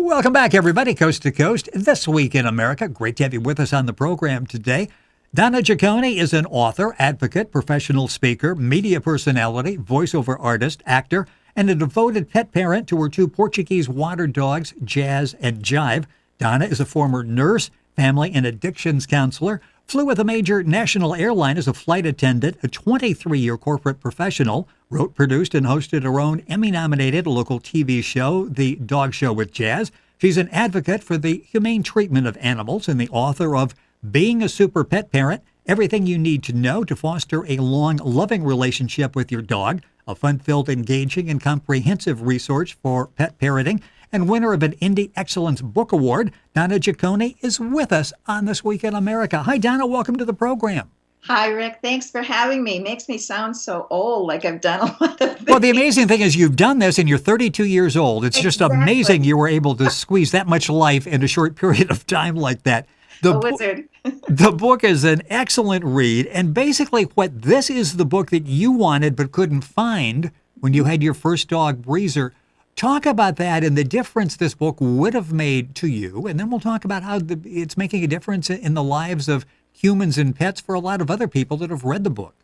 Welcome back, everybody, coast to coast. This Week in America. Great to have you with us on the program today. DonnaChicone is an author, advocate, professional speaker, media personality, voiceover artist, actor, and a devoted pet parent to her two Portuguese water dogs, Jazz and Jive. Donna is a former nurse, family and addictions counselor, flew with a major national airline as a flight attendant, a 23-year corporate professional, wrote, produced, and hosted her own Emmy-nominated local TV show, The Dog Show with Jazz. She's an advocate for the humane treatment of animals and the author of Being a Super Pet Parent, Everything You Need to Know to Foster a Long, Loving Relationship with Your Dog, a fun-filled, engaging, and comprehensive resource for pet parenting, and winner of an Indie Excellence Book Award. DonnaChicone is with us on This Week in America. Hi, Donna. Welcome to the program. Hi, Rick. Thanks for having me. Makes me sound so old, like I've done a lot of things. Well, the amazing thing is you've done this and you're 32 years old. It's just amazing you were able to squeeze that much life in a short period of time like that. A wizard. The book is an excellent read, and basically this is the book that you wanted but couldn't find when you had your first dog, Breezer. Talk about that and the difference this book would have made to you, and then we'll talk about how it's making a difference in the lives of humans and pets for a lot of other people that have read the book.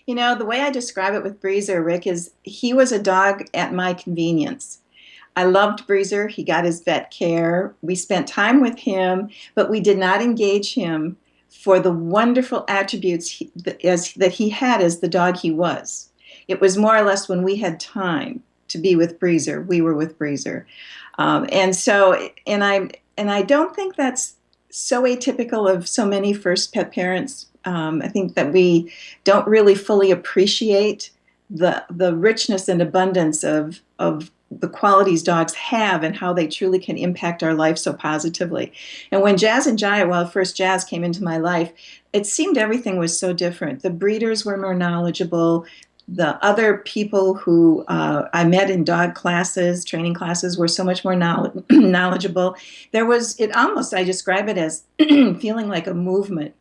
You know, the way I describe it with Breezer, Rick, is he was a dog at my convenience. I loved Breezer. He got his vet care. We spent time with him, but we did not engage him for the wonderful attributes that he had as the dog he was. It was more or less when we had time to be with Breezer, we were with Breezer. And I don't think that's so atypical of so many first pet parents. I think that we don't really fully appreciate the richness and abundance of the qualities dogs have and how they truly can impact our life so positively. And when Jazz and Jive, first Jazz came into my life, it seemed everything was so different. The breeders were more knowledgeable. The other people who I met in dog classes, training classes, were so much more knowledgeable. I describe it as feeling like a movement.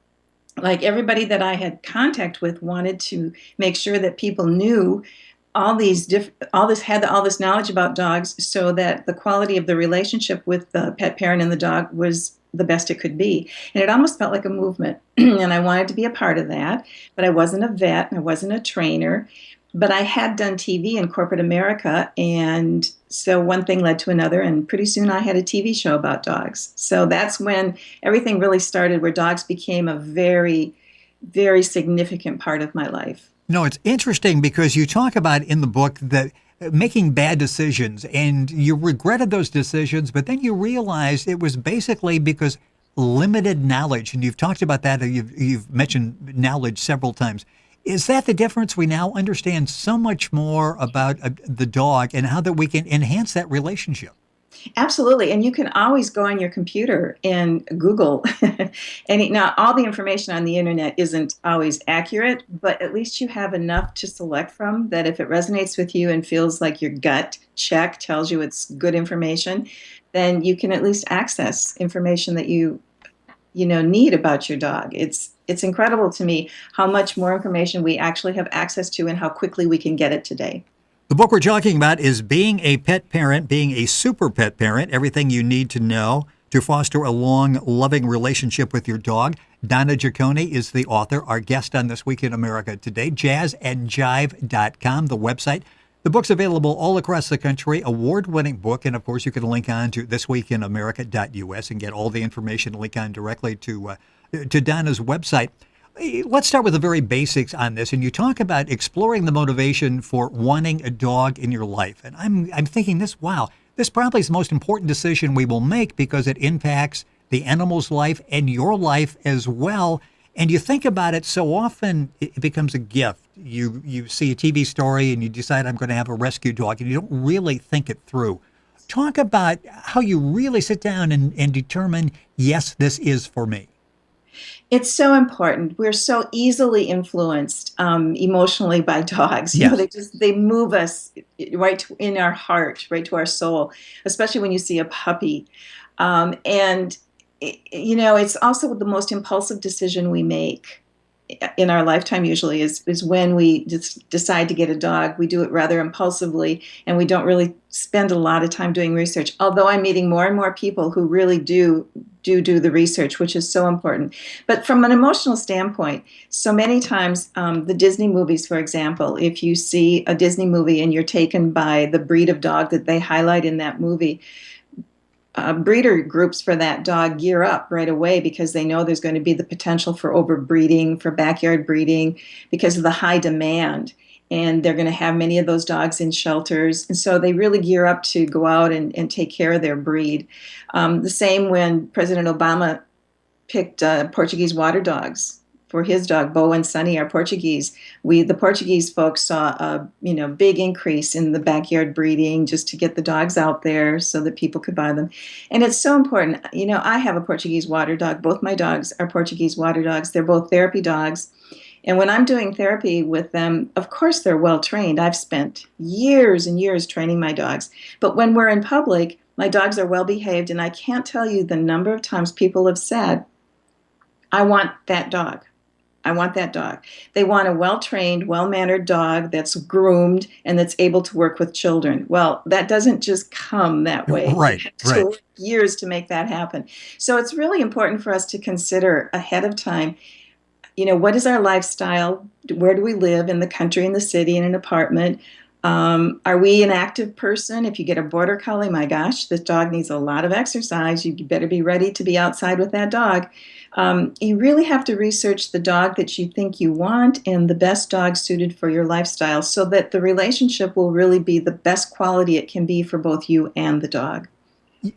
Like everybody that I had contact with wanted to make sure that people knew all this knowledge about dogs so that the quality of the relationship with the pet parent and the dog was the best it could be. And it almost felt like a movement. And I wanted to be a part of that, but I wasn't a vet and I wasn't a trainer. But I had done TV in corporate America, and so one thing led to another, and pretty soon I had a TV show about dogs. So that's when everything really started, where dogs became a very, very significant part of my life. No, it's interesting because you talk about in the book that making bad decisions, and you regretted those decisions, but then you realized it was basically because limited knowledge, and you've talked about that, you've mentioned knowledge several times. Is that the difference? We now understand so much more about the dog and how that we can enhance that relationship. Absolutely. And you can always go on your computer and Google. Now, all the information on the internet isn't always accurate, but at least you have enough to select from that if it resonates with you and feels like your gut check tells you it's good information, then you can at least access information that you need about your dog. It's incredible to me how much more information we actually have access to and how quickly we can get it today. The book we're talking about is Being a Pet Parent, Being a Super Pet Parent, Everything You Need to Know to Foster a Long, Loving Relationship with Your Dog. DonnaChicone is the author, our guest on This Week in America today. jazzandjive.com, the website. The book's available all across the country, award-winning book, and of course you can link on to thisweekinamerica.us and get all the information, link on directly to Donna's website. Let's start with the very basics on this, and you talk about exploring the motivation for wanting a dog in your life. And I'm thinking this probably is the most important decision we will make because it impacts the animal's life and your life as well. And you think about it so often, it becomes a gift. You see a TV story and you decide I'm going to have a rescue dog, and you don't really think it through. Talk about how you really sit down and determine, yes, this is for me. It's so important. We're so easily influenced emotionally by dogs. Yes. They move us right in our heart, right to our soul, especially when you see a puppy. And it's also the most impulsive decision we make. in our lifetime usually is when we just decide to get a dog. We do it rather impulsively, and we don't really spend a lot of time doing research. Although I'm meeting more and more people who really do the research, which is so important. But from an emotional standpoint, so many times the Disney movies, for example, if you see a Disney movie and you're taken by the breed of dog that they highlight in that movie, breeder groups for that dog gear up right away because they know there's going to be the potential for overbreeding, for backyard breeding, because of the high demand. And they're going to have many of those dogs in shelters. And so they really gear up to go out and take care of their breed. The same when President Obama picked Portuguese water dogs for his dog, Bo and Sunny, are Portuguese. The Portuguese folks saw a big increase in the backyard breeding just to get the dogs out there so that people could buy them. And it's so important. I have a Portuguese water dog. Both my dogs are Portuguese water dogs. They're both therapy dogs. And when I'm doing therapy with them, of course they're well trained. I've spent years and years training my dogs. But when we're in public, my dogs are well behaved. And I can't tell you the number of times people have said, I want that dog. I want that dog. They want a well-trained, well-mannered dog that's groomed and that's able to work with children. Well, that doesn't just come that way. Right, It took years to make that happen. So it's really important for us to consider ahead of time, what is our lifestyle? Where do we live in the country, in the city, in an apartment? Are we an active person? If you get a border collie, my gosh, this dog needs a lot of exercise. You better be ready to be outside with that dog. You really have to research the dog that you think you want and the best dog suited for your lifestyle so that the relationship will really be the best quality it can be for both you and the dog.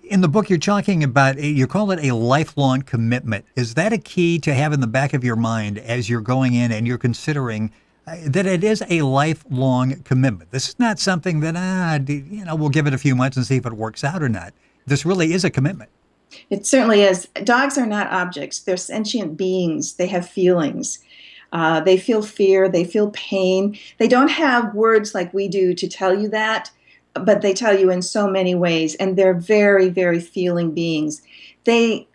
In the book, you're talking about, you call it a lifelong commitment. Is that a key to have in the back of your mind as you're going in and you're considering that it is a lifelong commitment? This is not something that, we'll give it a few months and see if it works out or not. This really is a commitment. It certainly is. Dogs are not objects. They're sentient beings. They have feelings. They feel fear. They feel pain. They don't have words like we do to tell you that, but they tell you in so many ways. And they're very, very feeling beings. They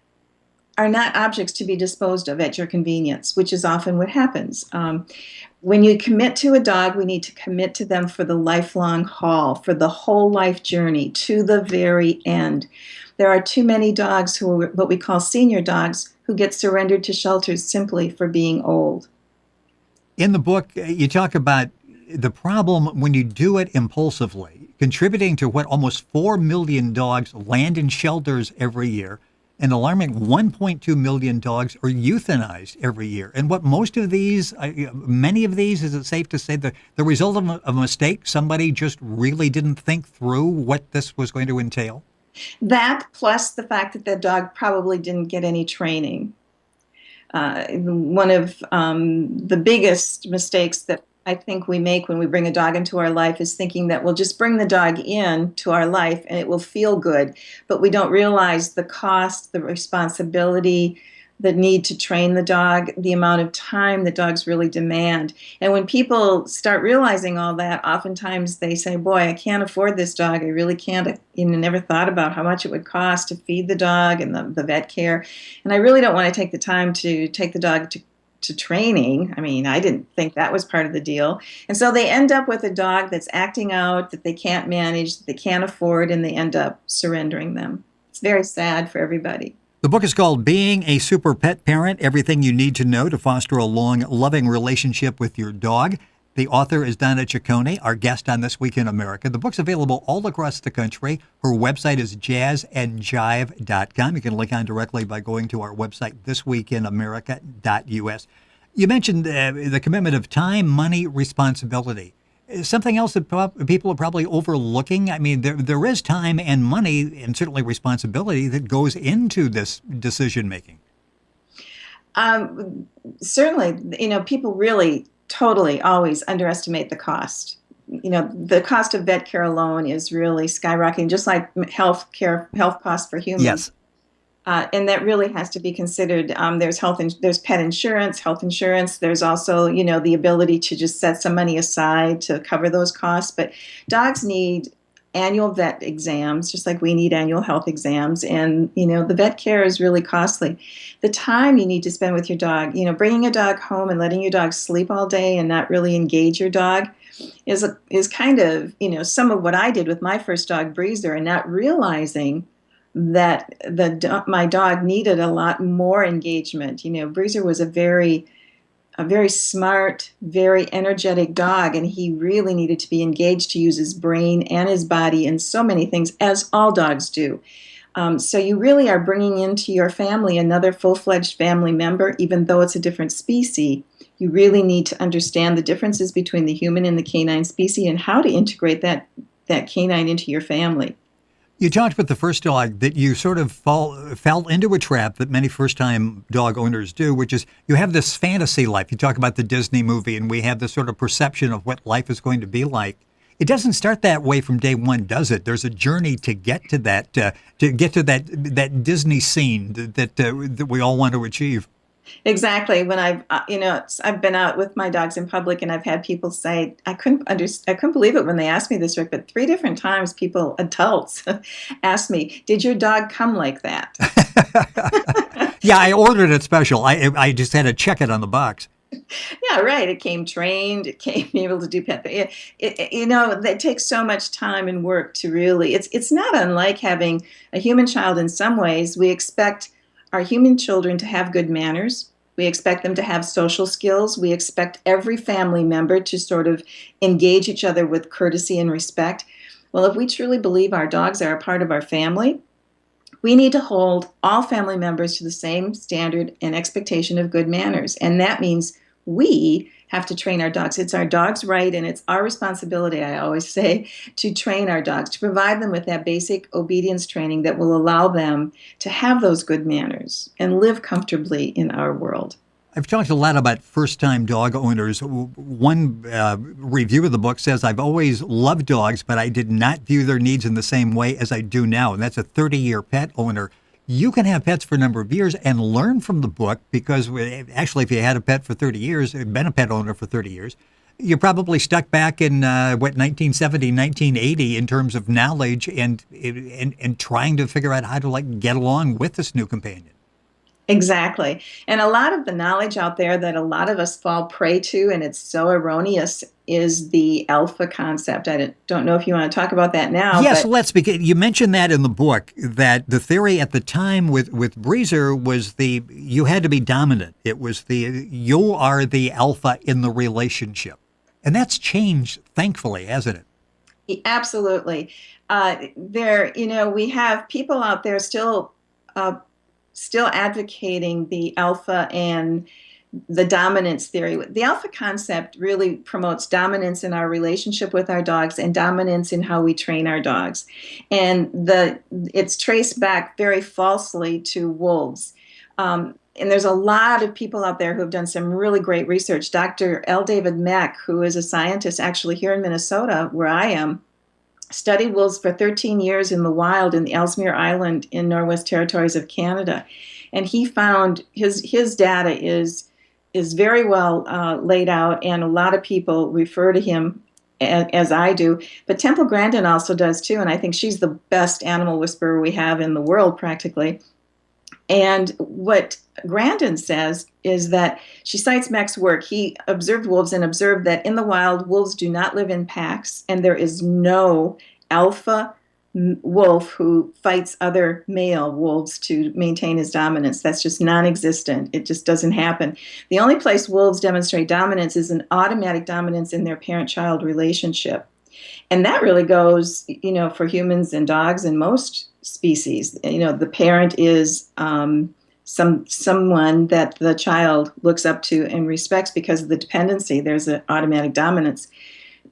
are not objects to be disposed of at your convenience, which is often what happens. When you commit to a dog, we need to commit to them for the lifelong haul, for the whole life journey, to the very end. There are too many dogs who are what we call senior dogs who get surrendered to shelters simply for being old. In the book, you talk about the problem when you do it impulsively, contributing to what almost 4 million dogs land in shelters every year. An alarming 1.2 million dogs are euthanized every year. And what many of these, is it safe to say, the result of a mistake? Somebody just really didn't think through what this was going to entail? That plus the fact that the dog probably didn't get any training. One of the biggest mistakes that I think we make when we bring a dog into our life is thinking that we'll just bring the dog in to our life and it will feel good, but we don't realize the cost, the responsibility, the need to train the dog, the amount of time that dogs really demand. And when people start realizing all that, oftentimes they say, boy, I can't afford this dog. I really can't. I never thought about how much it would cost to feed the dog and the vet care. And I really don't want to take the time to take the dog to training. I mean, I didn't think that was part of the deal. And so they end up with a dog that's acting out, that they can't manage, that they can't afford, and they end up surrendering them. It's very sad for everybody. The book is called Being a Super Pet Parent, Everything You Need to Know to Foster a Long, Loving Relationship with Your Dog. The author is DonnaChicone, our guest on This Week in America. The book's available all across the country. Her website is jazzandjive.com. You can link on directly by going to our website, thisweekinamerica.us. You mentioned the commitment of time, money, responsibility. Something else that people are probably overlooking. I mean, there is time and money and certainly responsibility that goes into this decision making. Certainly, people really totally always underestimate the cost. The cost of vet care alone is really skyrocketing, just like health costs for humans. Yes. And that really has to be considered. There's there's pet insurance, health insurance. There's also, the ability to just set some money aside to cover those costs. But dogs need annual vet exams, just like we need annual health exams. And, the vet care is really costly. The time you need to spend with your dog, bringing a dog home and letting your dog sleep all day and not really engage your dog is kind of, some of what I did with my first dog, Breezer, and not realizing that my dog needed a lot more engagement. Breezer was a very smart, very energetic dog, and he really needed to be engaged to use his brain and his body in so many things, as all dogs do. So you really are bringing into your family another full-fledged family member, even though it's a different species. You really need to understand the differences between the human and the canine species and how to integrate that canine into your family. You talked about the first dog that you sort of fell into a trap that many first-time dog owners do, which is you have this fantasy life. You talk about the Disney movie, and we have this sort of perception of what life is going to be like. It doesn't start that way from day one, does it? There's a journey to get to that, that Disney scene that we all want to achieve. Exactly. When I've been out with my dogs in public, and I've had people say, I couldn't believe it when they asked me this, Rick, but 3 different times adults asked me, did your dog come like that? Yeah, I ordered it special. I just had to check it on the box. Yeah, right. It came trained. It came able to do pet. That takes so much time and work to really. It's not unlike having a human child in some ways. We expect our human children to have good manners. We expect them to have social skills. We expect every family member to sort of engage each other with courtesy and respect. Well, if we truly believe our dogs are a part of our family, we need to hold all family members to the same standard and expectation of good manners. And that means we have to train our dogs. It's our dog's right, and it's our responsibility, I always say, to train our dogs, to provide them with that basic obedience training that will allow them to have those good manners and live comfortably in our world. I've talked a lot about first-time dog owners. One review of the book says, I've always loved dogs, but I did not view their needs in the same way as I do now. And that's a 30-year pet owner. You can have pets for a number of years and learn from the book because actually, if you had a pet for 30 years, been a pet owner for 30 years, you're probably stuck back in, 1970, 1980 in terms of knowledge and trying to figure out how to get along with this new companion. Exactly. And a lot of the knowledge out there that a lot of us fall prey to, and it's so erroneous, is the alpha concept. I don't know if you want to talk about that now. Yes, let's begin. You mentioned that in the book, that the theory at the time with Breezer was you had to be dominant. It was you are the alpha in the relationship. And that's changed, thankfully, hasn't it? Absolutely. We have people out there still advocating the alpha and the dominance theory. The alpha concept really promotes dominance in our relationship with our dogs and dominance in how we train our dogs. And it's traced back very falsely to wolves. And there's a lot of people out there who have done some really great research. Dr. L. David Mack, who is a scientist actually here in Minnesota, where I am, studied wolves for 13 years in the wild in the Ellesmere Island in Northwest Territories of Canada. And he found his data is very well laid out, and a lot of people refer to him as I do. But Temple Grandin also does too, and I think she's the best animal whisperer we have in the world practically. And what Grandin says is that she cites Mack's work. He observed wolves and observed that in the wild, wolves do not live in packs, and there is no alpha wolf who fights other male wolves to maintain his dominance. That's just non-existent. It just doesn't happen. The only place wolves demonstrate dominance is an automatic dominance in their parent-child relationship. And that really goes, for humans and dogs and most species. The parent is someone that the child looks up to and respects because of the dependency. There's an automatic dominance.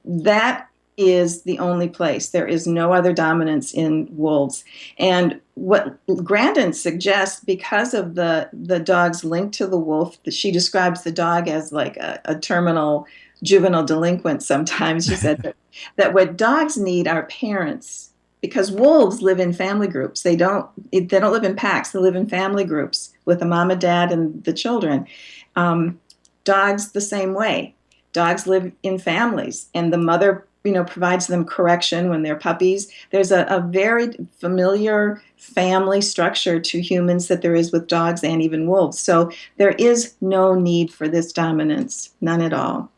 That is the only place. There is no other dominance in wolves. And what Grandin suggests, because of the dog's link to the wolf, she describes the dog as like a terminal juvenile delinquent sometimes. She said that what dogs need are parents, because wolves live in family groups. They don't live in packs. They live in family groups with a mom, a dad, and the children. Dogs the same way. Dogs live in families, and the mother provides them correction when they're puppies. There's a very familiar family structure to humans that there is with dogs and even wolves. So there is no need for this dominance, none at all.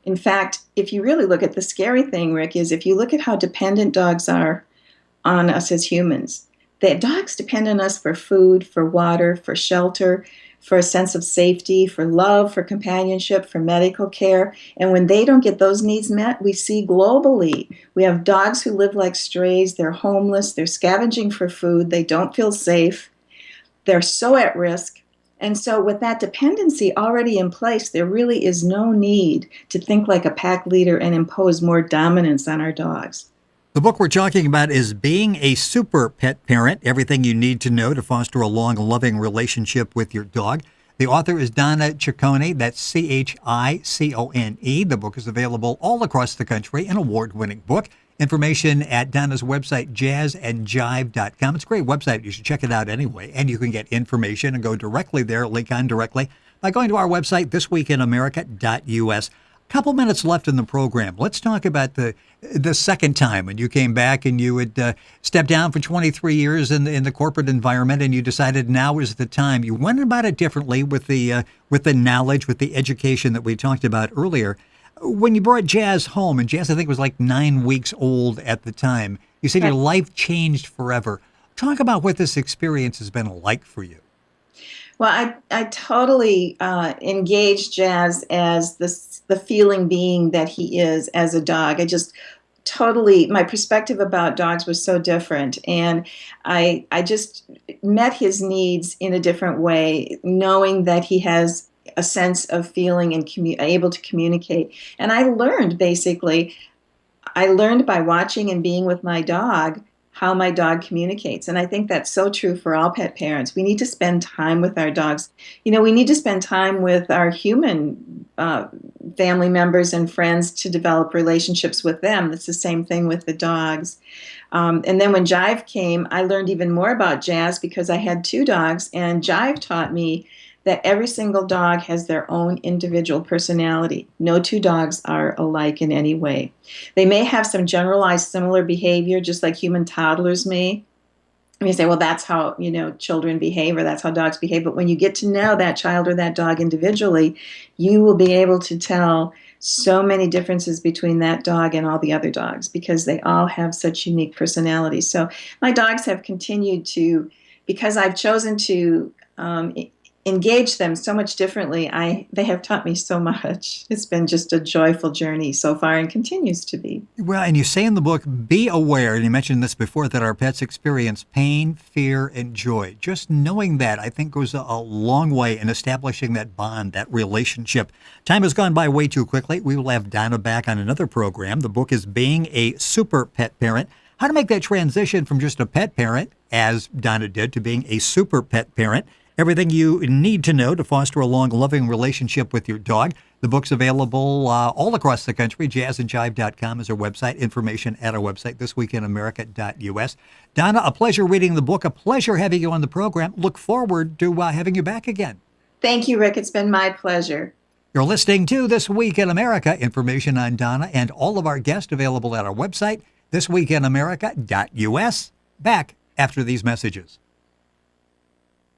In fact, if you really look at the scary thing, Rick, is if you look at how dependent dogs are on us as humans, the dogs depend on us for food, for water, for shelter, for a sense of safety, for love, for companionship, for medical care. And when they don't get those needs met, we see globally, we have dogs who live like strays, they're homeless, they're scavenging for food, they don't feel safe, they're so at risk. And so with that dependency already in place, there really is no need to think like a pack leader and impose more dominance on our dogs. The book we're talking about is Being a Super Pet Parent, Everything You Need to Know to Foster a Long, Loving Relationship with Your Dog. The author is DonnaChicone, that's Chicone. The book is available all across the country, an award-winning book. Information at Donna's website, jazzandjive.com. It's a great website. You should check it out anyway. And you can get information and go directly there, link on directly, by going to our website, thisweekinamerica.us. Couple minutes left in the program. Let's talk about the second time when you came back and you had stepped down for 23 years in the corporate environment, and you decided now is the time. You went about it differently with the knowledge, with the education that we talked about earlier. When you brought Jazz home, and Jazz I think was like 9 weeks old at the time, you said your life changed forever. Talk about what this experience has been like for you. Well, I totally engaged Jazz as the feeling being that he is as a dog. I just totally, my perspective about dogs was so different. And I just met his needs in a different way, knowing that he has a sense of feeling and able to communicate. And I learned by watching and being with my dog how my dog communicates. And I think that's so true for all pet parents. We need to spend time with our dogs. We need to spend time with our human family members and friends to develop relationships with them. It's the same thing with the dogs. And then when Jive came, I learned even more about Jazz because I had 2 dogs, and Jive taught me that every single dog has their own individual personality. No 2 dogs are alike in any way. They may have some generalized similar behavior, just like human toddlers may. And you say, well, that's how, children behave, or that's how dogs behave. But when you get to know that child or that dog individually, you will be able to tell so many differences between that dog and all the other dogs because they all have such unique personalities. So my dogs have continued to, because I've chosen to engage them so much differently, they have taught me so much. It's been just a joyful journey so far and continues to be. Well, and you say in the book, be aware, and you mentioned this before, that our pets experience pain, fear, and joy. Just knowing that, I think, goes a long way in establishing that bond, that relationship. Time has gone by way too quickly. We will have Donna back on another program. The book is Being a Super Pet Parent. How to make that transition from just a pet parent, as Donna did, to being a super pet parent. Everything you need to know to foster a long, loving relationship with your dog. The book's available all across the country. Jazzandjive.com is our website. Information at our website, thisweekinamerica.us. Donna, a pleasure reading the book. A pleasure having you on the program. Look forward to having you back again. Thank you, Rick. It's been my pleasure. You're listening to This Week in America. Information on Donna and all of our guests available at our website, thisweekinamerica.us. Back after these messages.